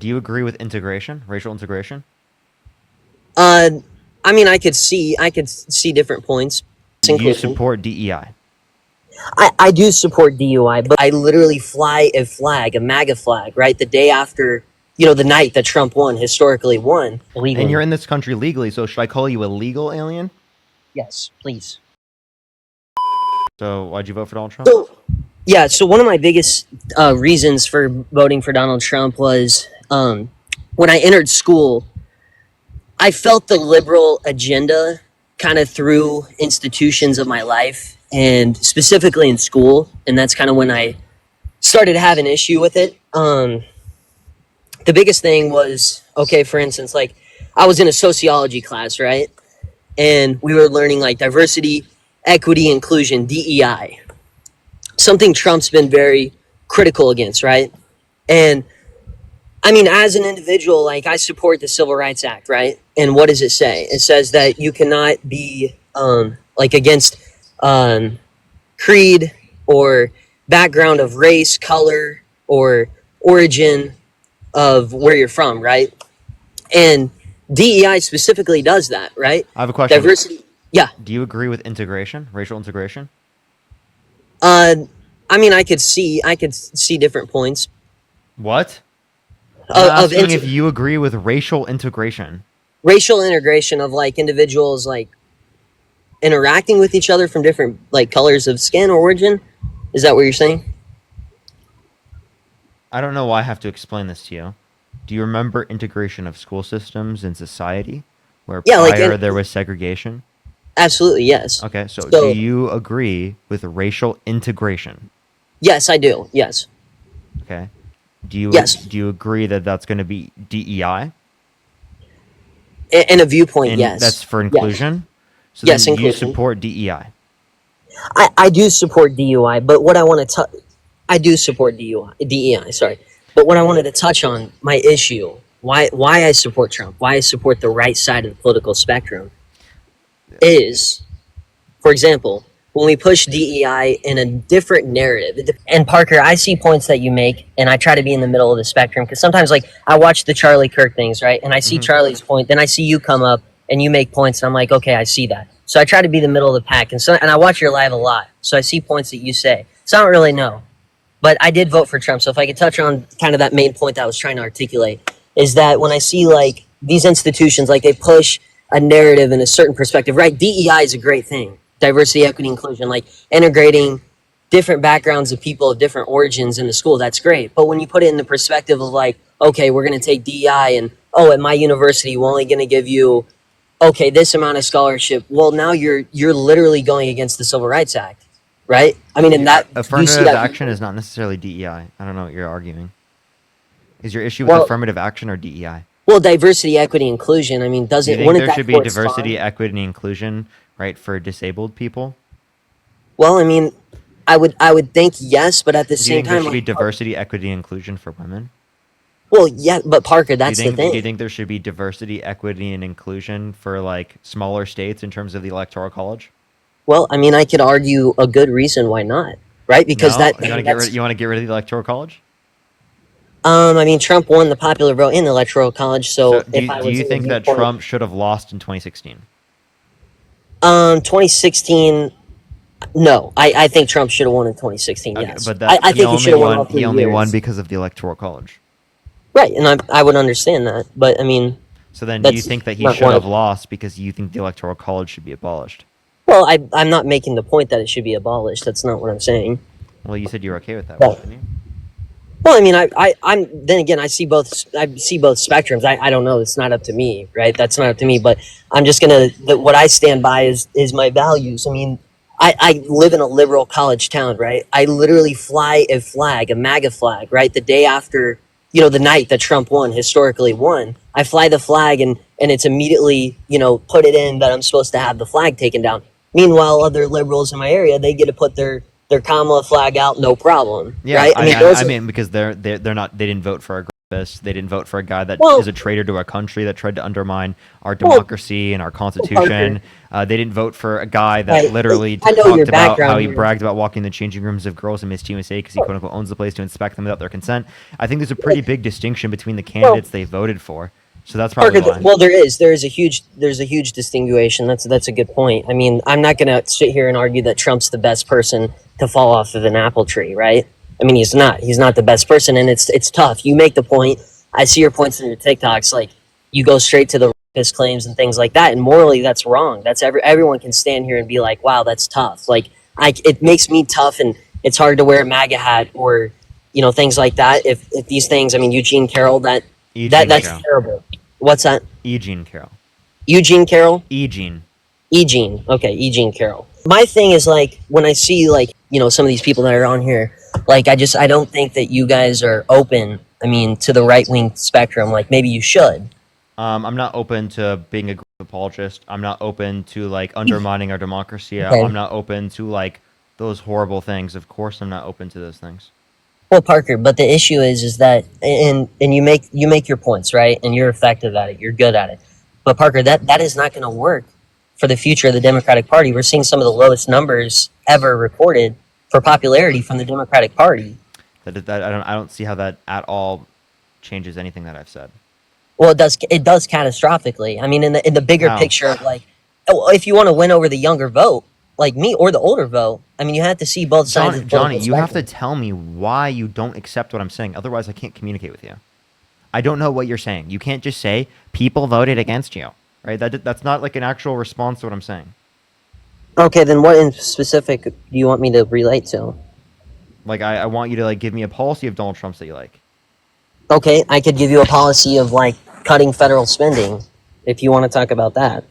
Do you agree with integration, racial integration? Uh, I mean, I could see different points. Do you Inclusion. support DEI? I do support DUI, but I literally fly a flag, a MAGA flag, right? The day after, the night that Trump won, historically won And you're illegally. in this country legally, so should I call you a legal alien? Yes, please. So why'd you vote for Donald Trump? So, yeah, so one of my biggest reasons for voting for Donald Trump was when I entered school, I felt the liberal agenda kind of through institutions of my life and specifically in school. And that's kind of when I started to have an issue with it. The biggest thing was, okay, for instance, like I was in a sociology class, right? And we were learning like diversity, equity, inclusion, DEI, something Trump's been very critical against, right? And I mean, as an individual, like I support the Civil Rights Act, right? And what does it say? It says that you cannot be like against um, creed or background of race, color, or origin of where you're from, right? And DEI specifically does that, right? I have a question. Diversity. Yeah. Do you agree with integration, racial integration? Uh, I mean, I could see different points What? I'm of asking if you agree with racial integration. racial integration of like individuals like interacting with each other from different like colors of skin or origin. Is that what you're saying? I don't know why I have to explain this to you. Do you remember integration of school systems in society, where Yeah, like prior there was segregation? absolutely, yes. Okay, so do So you agree with racial integration? yes, I do. Yes, Okay. Do yes. you agree that that's going to be DEI In a viewpoint, and that's yes, for yes, inclusion? So yes. then do you Inclusion. support DEI? I do support DUI, but what I want to I do support DEI. Sorry, but what I wanted to touch on my issue, why I support Trump, why I support the right side of the political spectrum, is, for example, when we push DEI in a different narrative. And Parker, I see points that you make, and I try to be in the middle of the spectrum because sometimes, like, I watch the Charlie Kirk things, right? And I see Hmm. Charlie's point, then I see you come up and you make points, and I'm like, okay, I see that. So I try to be the middle of the pack, and I watch your live a lot, so I see points that you say. So I don't really know, but I did vote for Trump. So if I could touch on kind of that main point that I was trying to articulate, is that when I see like these institutions, like they push a narrative in a certain perspective, right? DEI is a great thing, diversity, equity, inclusion, like integrating different backgrounds of people of different origins in the school. That's great. But when you put it in the perspective of like, okay, we're going to take DEI and oh, at my university, we're only going to give you okay this amount of scholarship. Well, now you're literally going against the Civil Rights Act, right? I mean, in that do you see Affirmative that action viewpoint? is not necessarily DEI. I don't know what you're arguing. Is your issue with Well, affirmative action or DEI? well, diversity, equity, inclusion. I mean, Do you doesn't think wouldn't there that should be correspond? diversity, equity, and inclusion, right, for disabled people? Well, I mean, I would think yes, but at the Do you same think there time, should be like, diversity, equity, and inclusion for women? well, yeah, but Parker, that's the Do you thing. think there should be diversity, equity, and inclusion for like smaller states in terms of the electoral college? Well, I mean, I could argue a good reason why not, right? Because No, that you want to get rid. that's You want to get rid of the electoral college. I mean, Trump won the popular vote in the electoral college, So so if I do was you in the think that viewpoint, Trump should have lost in 2016? 2016, no, I think Trump should have won in 2016. Okay, Yes, but that I think he should have won all he three only won years, because of the electoral college. right? And I would understand that, but I mean, So then, do you that's think that he not should one have of. lost because you think the electoral college should be abolished? Well, I'm not making the point that it should be abolished. That's not what I'm saying. Well, you said you were okay with that, But weren't you? well, I mean, I'm then again, I see both. I see both spectrums. I don't know. It's not up to me, right? That's not up to me. But I'm just gonna. What I stand by is my values. I mean, I live in a liberal college town, right? I literally fly a flag, a MAGA flag, right? The day after, the night that Trump won, historically won. I fly the flag, and it's immediately, put it in that I'm supposed to have the flag taken down. Meanwhile, other liberals in my area, they get to put their Kamala flag out, no problem, Yeah, right? I mean, those I are mean because they're not they didn't vote for a They didn't vote for a guy that is Well, a traitor to our country that tried to undermine our well, democracy and our Parker, constitution. They didn't vote for a guy that right? literally I know your talked about how background he here. bragged about walking the changing rooms of girls in Miss USA because he quote unquote owns the place to inspect them without their consent. I think there's a pretty big distinction between the Well, candidates they voted for. So that's probably Parker, why. well, there's a huge distinguishing. That's a good point. I mean, I'm not going to sit here and argue that Trump's the best person to fall off of an apple tree, right? I mean, he's not. He's not the best person, and it's tough. You make the point. I see your points in your TikToks. Like you go straight to the rapist claims and things like that, and morally, that's wrong. That's everyone can stand here and be like, "Wow, that's tough." Like it makes me tough, and it's hard to wear a MAGA hat or things like that. If these things, I mean, Eugene Carroll, Eugene that's Carroll. terrible. What's that? Eugene Carroll. Eugene Carroll? Eugene. Eugene. Okay, Eugene Carroll. My thing is like when I see like, some of these people that are on here, like I don't think that you guys are open, I mean, to the right wing spectrum. Like maybe you should. I'm not open to being a growth apologist. I'm not open to like undermining our democracy. Okay. I'm not open to like those horrible things. Of course, I'm not open to those things. Well, Parker, but the issue is that and you make your points, right? And you're effective at it. You're good at it. But Parker, that is not going to work for the future of the Democratic Party. We're seeing some of the lowest numbers ever recorded for popularity from the Democratic Party. That I don't see how that at all changes anything that I've said. Well, it does catastrophically. I mean, in the bigger How? picture of like, if you want to win over the younger vote, like me, or the older vote, I mean, you have to see both sides of the Johnny, political you have to spectrum. tell me why you don't accept what I'm saying. Otherwise, I can't communicate with you. I don't know what you're saying. You can't just say people voted against you, right? That's not like an actual response to what I'm saying. Okay, then what in specific do you want me to relate to? Like I want you to like give me a policy of Donald Trump's that you like. Okay, I could give you a policy of like cutting federal spending, if you want to talk about that.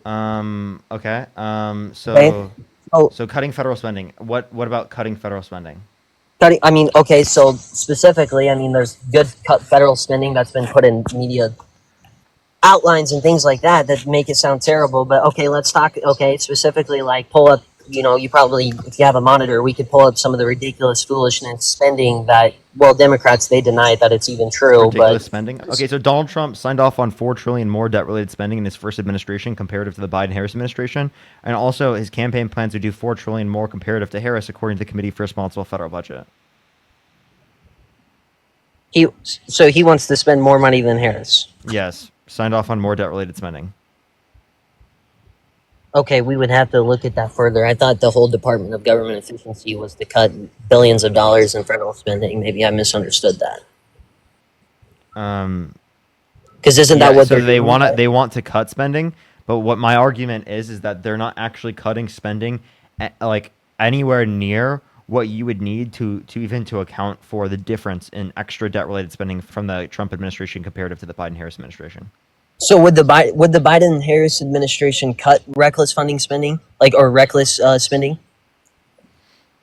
Okay. Okay, so So cutting federal spending. What about cutting federal spending? cutting. I mean, okay, so specifically, I mean, there's good cut federal spending that's been put in media outlines and things like that make it sound terrible. But okay, let's talk. Okay, specifically, like pull up. You probably, if you have a monitor, we could pull up some of the ridiculous foolishness spending that. Well, Democrats they deny that it's even true, but Ridiculous spending. Okay, so Donald Trump signed off on 4 trillion more debt-related spending in his first administration comparative to the Biden-Harris administration, and also his campaign plans to do 4 trillion more comparative to Harris, according to the Committee for Responsible Federal Budget. he so he wants to spend more money than Harris. Yes, signed off on more debt-related spending. Okay, we would have to look at that further. I thought the whole Department of Government Efficiency was to cut billions of dollars in federal spending. Maybe I misunderstood that. Um, Because isn't that yeah, what so they're doing? they want to cut spending, but what my argument is that they're not actually cutting spending like anywhere near what you would need to even to account for the difference in extra debt-related spending from the Trump administration comparative to the Biden-Harris administration. So would the Biden Harris administration cut reckless funding spending, like or reckless spending?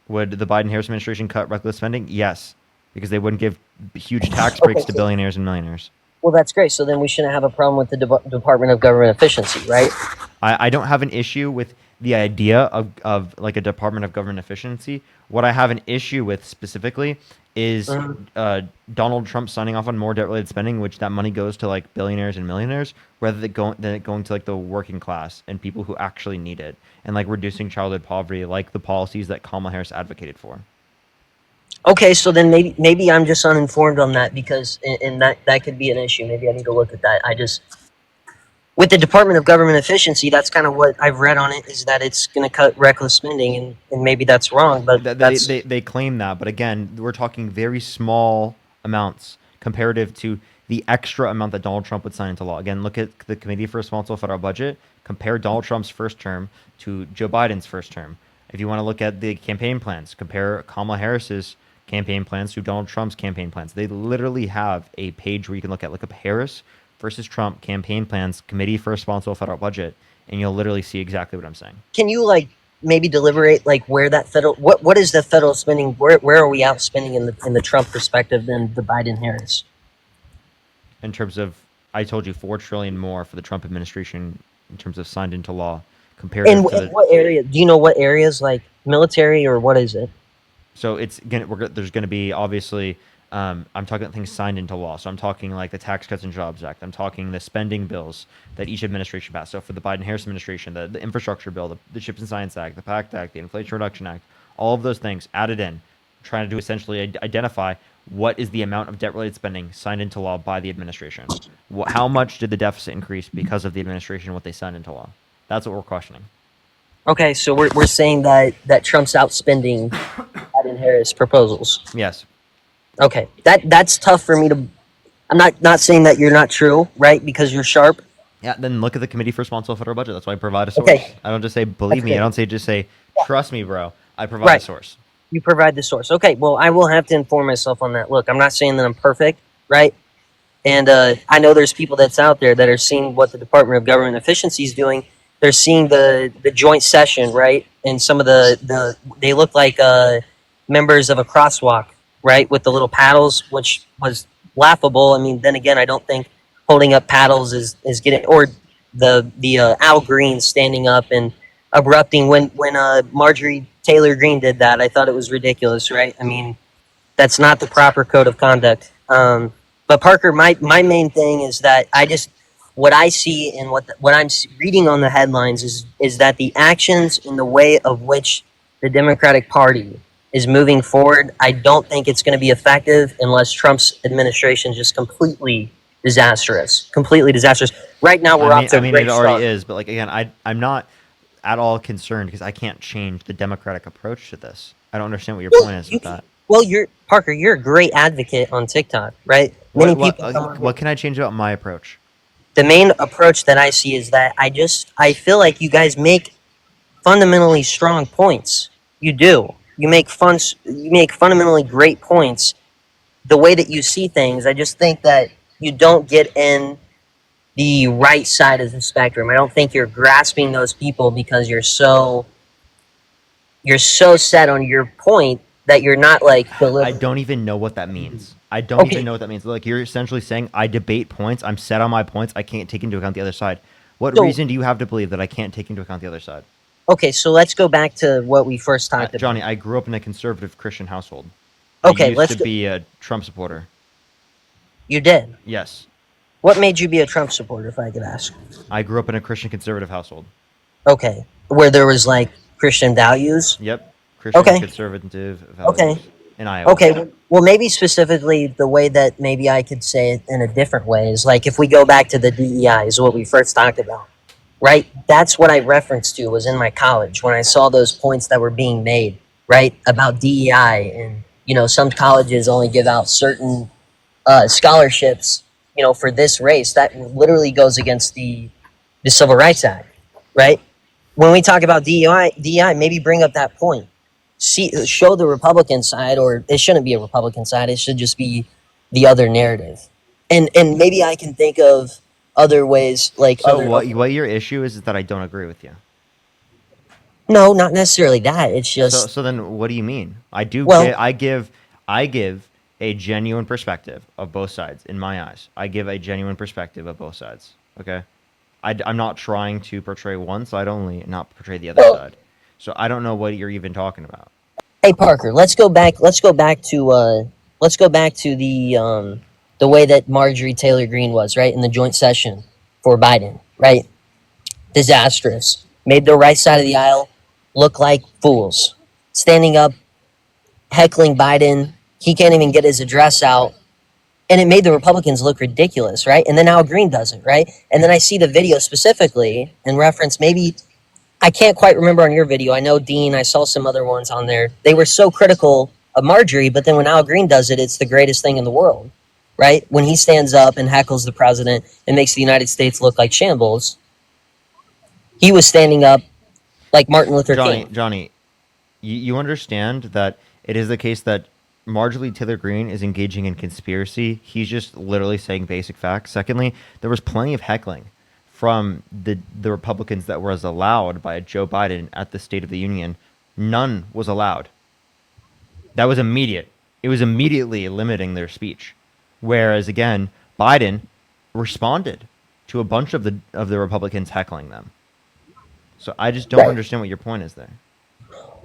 Would the Biden-Harris administration cut reckless spending? Yes, because they wouldn't give huge tax Okay, breaks to billionaires and millionaires. well that's great. So then we shouldn't have a problem with the Department of Government Efficiency, right? I don't have an issue with the idea of like a Department of Government Efficiency. What I have an issue with specifically is Mhm. Donald Trump signing off on more debt-related spending, which that money goes to like billionaires and millionaires, rather than it going to like the working class and people who actually need it, and like reducing childhood poverty, like the policies that Kamala Harris advocated for. Okay, so then maybe I'm just uninformed on that because and that could be an issue. Maybe I need to look at that. I just with the Department of Government Efficiency, that's kind of what I've read on it is that it's going to cut reckless spending, and maybe that's wrong, but that's They claim that, but again, we're talking very small amounts comparative to the extra amount that Donald Trump would sign into law. Again, look at the Committee for Responsible Federal Budget. Compare Donald Trump's first term to Joe Biden's first term. If you want to look at the campaign plans, compare Kamala Harris's campaign plans to Donald Trump's campaign plans. They literally have a page where you can look up Harris versus Trump campaign plans, Committee for Responsible Federal Budget, and you'll literally see exactly what I'm saying. can you like maybe deliberate like where that federal what is the federal spending where are we outspending in the Trump perspective than the Biden Harris? In terms of, I told you 4 trillion more for the Trump administration in terms of signed into law, comparative to In the. what area? Do you know what areas like military or what is it? So it's gonna there's gonna be obviously I'm talking things signed into law. So I'm talking like the Tax Cuts and Jobs Act. I'm talking the spending bills that each administration passed. So for the Biden-Harris administration, the infrastructure bill, the Chips and Science Act, the PACT Act, the Inflation Reduction Act, all of those things added in, trying to essentially identify what is the amount of debt-related spending signed into law by the administration. How much did the deficit increase because of the administration, what they signed into law? That's what we're questioning. Okay, so we're saying that Trump's outspending Biden Harris proposals. Yes. Okay, that's tough for me to. I'm not saying that you're not true, right? Because you're sharp. Yeah, then look at the Committee for Responsible Federal Budget. That's why I provide a Okay, source. I don't just say that's believe me. I good. don't say just say trust me, bro. I provide a Right, source. you provide the source. Okay, well, I will have to inform myself on that. Look, I'm not saying that I'm perfect, right? And I know there's people that's out there that are seeing what the Department of Government Efficiency is doing. They're seeing the joint session, right? And some of the they look like members of a crosswalk, right, with the little paddles, which was laughable. I mean, then again, I don't think holding up paddles is getting, or the Al Green standing up and abrupting when Marjorie Taylor Greene did that. I thought it was ridiculous, right? I mean, that's not the proper code of conduct. But Parker, my main thing is that I just what I see and what I'm reading on the headlines is that the actions in the way of which the Democratic Party is moving forward, I don't think it's going to be effective unless Trump's administration is just completely disastrous. Right now, we're off to I a mean, it great already start. is. But like again, I'm not at all concerned because I can't change the Democratic approach to this. I don't understand what your Well, point is you with can, that. well, you're Parker. You're a great advocate on TikTok, right? Many people come on here. What can I change about my approach? The main approach that I see is that I feel like you guys make fundamentally strong points. You do. You make fundamentally great points. The way that you see things, I just think that you don't get in the right side of the spectrum. I don't think you're grasping those people because you're so set on your point that you're not like I delivering. don't even know what that means. I don't even Okay, know what that means. Like you're essentially saying I debate points. I'm set on my points. I can't take into account the other side. What so reason do you have to believe that I can't take into account the other side? so let's go back to what we first talked about. Johnny, I grew up in a conservative Christian household. I Okay, used let's to go. be a Trump supporter. You did. Yes, What made you be a Trump supporter, if I could ask? I grew up in a Christian conservative household. Okay, where there was like Christian values. Yep, Christian Okay, conservative okay, values in Iowa. okay. Well, maybe specifically the way that maybe I could say it in a different way is like if we go back to the DEI is what we first talked about, right? That's what I referenced to was in my college when I saw those points that were being made, right, about DEI and some colleges only give out certain scholarships, for this race that literally goes against the Civil Rights Act, right? When we talk about DEI, maybe bring up that point. Show the Republican side, or it shouldn't be a Republican side. It should just be the other narrative, and maybe I can think of other ways, like So what your issue is that I don't agree with you. no, not necessarily that. It's just So then what do you mean? well, I give a genuine perspective of both sides in my eyes. I give a genuine perspective of both sides. Okay, I'm not trying to portray one side only and not portray the other well, side. So I don't know what you're even talking about. hey Parker, let's go back. Let's go back to the way that Marjorie Taylor Greene was right in the joint session for Biden, right? Disastrous. Made the right side of the aisle look like fools. Standing up, heckling Biden. He can't even get his address out. And it made the Republicans look ridiculous, right? And then Al Green does it, right? And then I see the video specifically in reference, maybe I can't quite remember on your video. I know Dean, I saw some other ones on there. They were so critical of Marjorie, but then when Al Green does it, it's the greatest thing in the world, right? When he stands up and heckles the president and makes the United States look like shambles, he was standing up like Martin Luther King. Johnny, you understand that it is the case that Marjorie Taylor Greene is engaging in conspiracy. He's just literally saying basic facts. Secondly, there was plenty of heckling from the Republicans that was allowed by Joe Biden at the State of the Union. None was allowed. That was immediate. It was immediately limiting their speech. Whereas again, Biden responded to a bunch of the Republicans heckling them. So I just don't Right. understand what your point is there.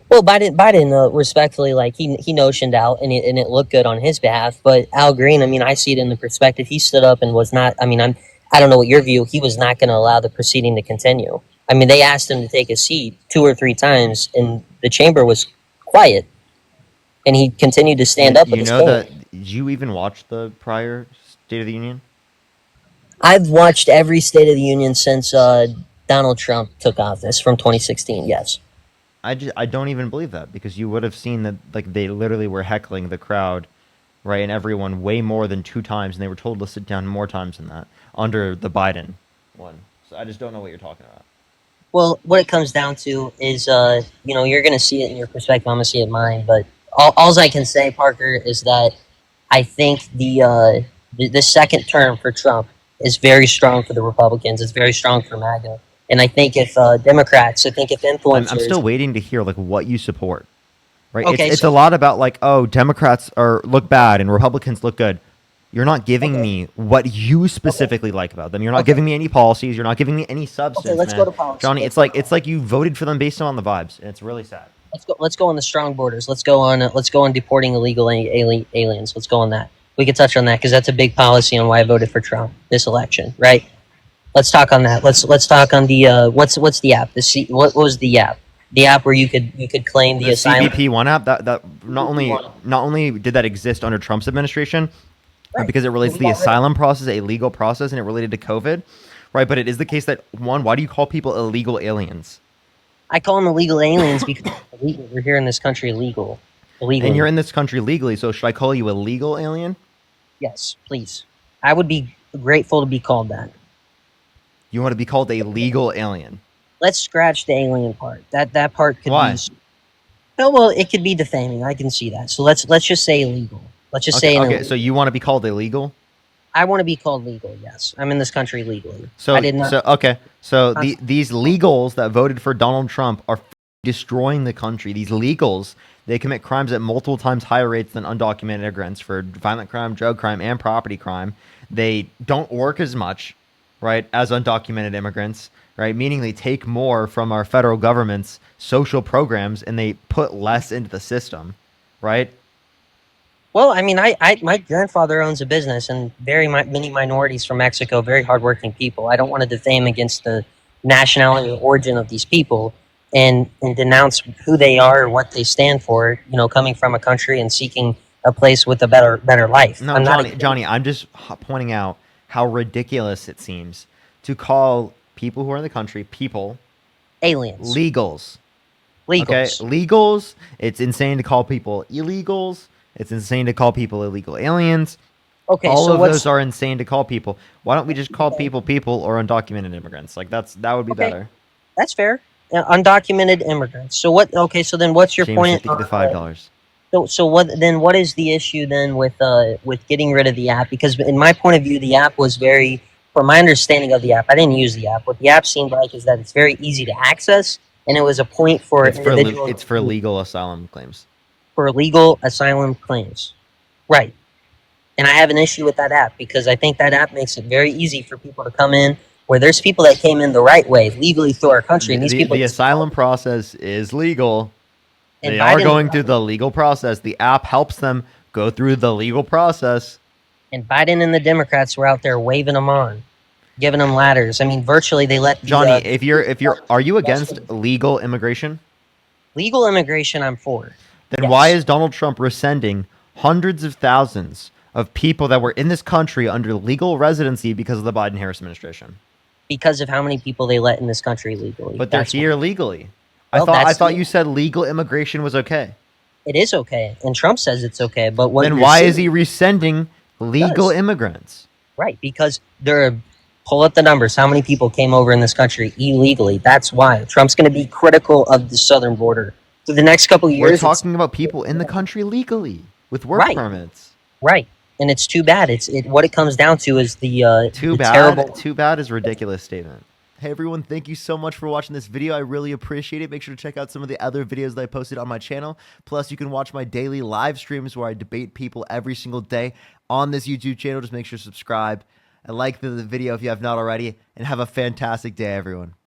Well, Biden, respectfully, like he notioned out, and it looked good on his behalf. But Al Green, I mean, I see it in the perspective. He stood up and was not. I mean, I don't know what your view. He was not going to allow the proceeding to continue. I mean, they asked him to take a seat 2 or 3 times, and the chamber was quiet, and he continued to stand And up with you his know cane. that, did you even watch the prior State of the Union? I've watched every State of the Union since Donald Trump took office from 2016. Yes. I don't even believe that, because you would have seen that like they literally were heckling the crowd, right, and everyone way more than 2 times, and they were told to sit down more times than that under the Biden one. So I just don't know what you're talking about. Well, what it comes down to is, you're going to see it in your perspective. I'm going to see it in mine. But all I can say, Parker, is that I think the second term for Trump is very strong for the Republicans. It's very strong for MAGA. And I think if Democrats, I think if I'm influencers, still waiting to hear like what you support. Right? It's okay, it's so a lot about like, oh, Democrats are look bad and Republicans look good. You're not giving okay, me what you okay, specifically like about them. You're not okay, giving me any policies. You're not giving me any okay. substance, Let's go man. to policy. Johnny, it's like you voted for them based on the vibes, and it's really sad. Let's go. Let's go on the strong borders. Let's go on. Let's go on deporting illegal aliens. Let's go on that. We could touch on that because that's a big policy on why I voted for Trump this election, right? Let's talk on that. Let's talk on the what's the app? What was the app? The app where you could claim the The asylum. CBP one app, that not CBP only one. not only did that exist under Trump's administration, Right. because it And relates we to the got rid of. asylum process, a legal process, and it related to COVID, right? But it is the case that, one, why do you call people illegal aliens? I call them illegal aliens because they're illegal. We're here in this country And you're illegally. in this country legally, so should I call you a legal alien? Yes, please. I would be grateful to be called that. You want to be called a legal alien? Let's scratch the alien part. That part could be. Why? Oh well, it could be defaming. I can see that. So let's just say illegal. Let's just Okay, say an okay. So illegal. you want to be called illegal? I want to be called legal. Yes, I'm in this country legally. I So did not. so okay. So these legals that voted for Donald Trump are destroying the country. These legals, they commit crimes at multiple times higher rates than undocumented immigrants for violent crime, drug crime, and property crime. They don't work as much, right, as undocumented immigrants, right? Meaning they take more from our federal government's social programs and they put less into the system, right? Well, I mean, my grandfather owns a business, and many minorities from Mexico, very hardworking people. I don't want to defame against the nationality or origin of these people, and denounce who they are or what they stand for. Coming from a country and seeking a place with a better life. No, I'm not Johnny, I'm just pointing out how ridiculous it seems to call people who are in the country people aliens, legals. Okay, legals. legals. It's insane to call people illegals. It's insane to call people illegal aliens. Okay, All so of those what's are insane to call people. Why don't we just call okay? people people or undocumented immigrants? Like that would be Okay, better. that's fair. Undocumented immigrants. So what? Okay, so then what's your James, I point think on? the $5. So what is the issue then with getting rid of the app? Because in my point of view, the app was very, from my understanding of the app, I didn't use the app. What the app seemed like is that it's very easy to access, and it was a point for individuals It's for legal asylum claims. for legal asylum claims. Right. And I have an issue with that app because I think that app makes it very easy for people to come in where there's people that came in the right way legally through our country, The, and these the people the just asylum process is legal. and They are Biden going through the legal process. The app helps them go through the legal process. and the Democrats were out there waving them on, giving them ladders. I mean, virtually they let Johnny, the if you're are you against legal immigration? legal immigration. I'm for. Then why Yes, is Donald Trump rescinding hundreds of thousands of people that were in this country under legal residency because of the Biden Harris administration? because of how many people they let in this country legally. But they're That's here legally. I well, thought I that's thought you said legal immigration was okay. it is okay, and Trump says it's okay. But what Then you're why is seeing he rescinding legal does immigrants? right because they're pull up the numbers. How many people came over in this country illegally? That's why Trump's going to be critical of the southern border for the next couple of We're years. It's talking about people in the country legally with work right, permits. right, and it's too bad. What it comes down to is Too the bad. terrible. Too bad is a ridiculous statement. Hey everyone, thank you so much for watching this video. I really appreciate it. Make sure to check out some of the other videos that I posted on my channel. Plus, you can watch my daily live streams where I debate people every single day on this YouTube channel. Just make sure to subscribe and like the video if you have not already. And have a fantastic day, everyone.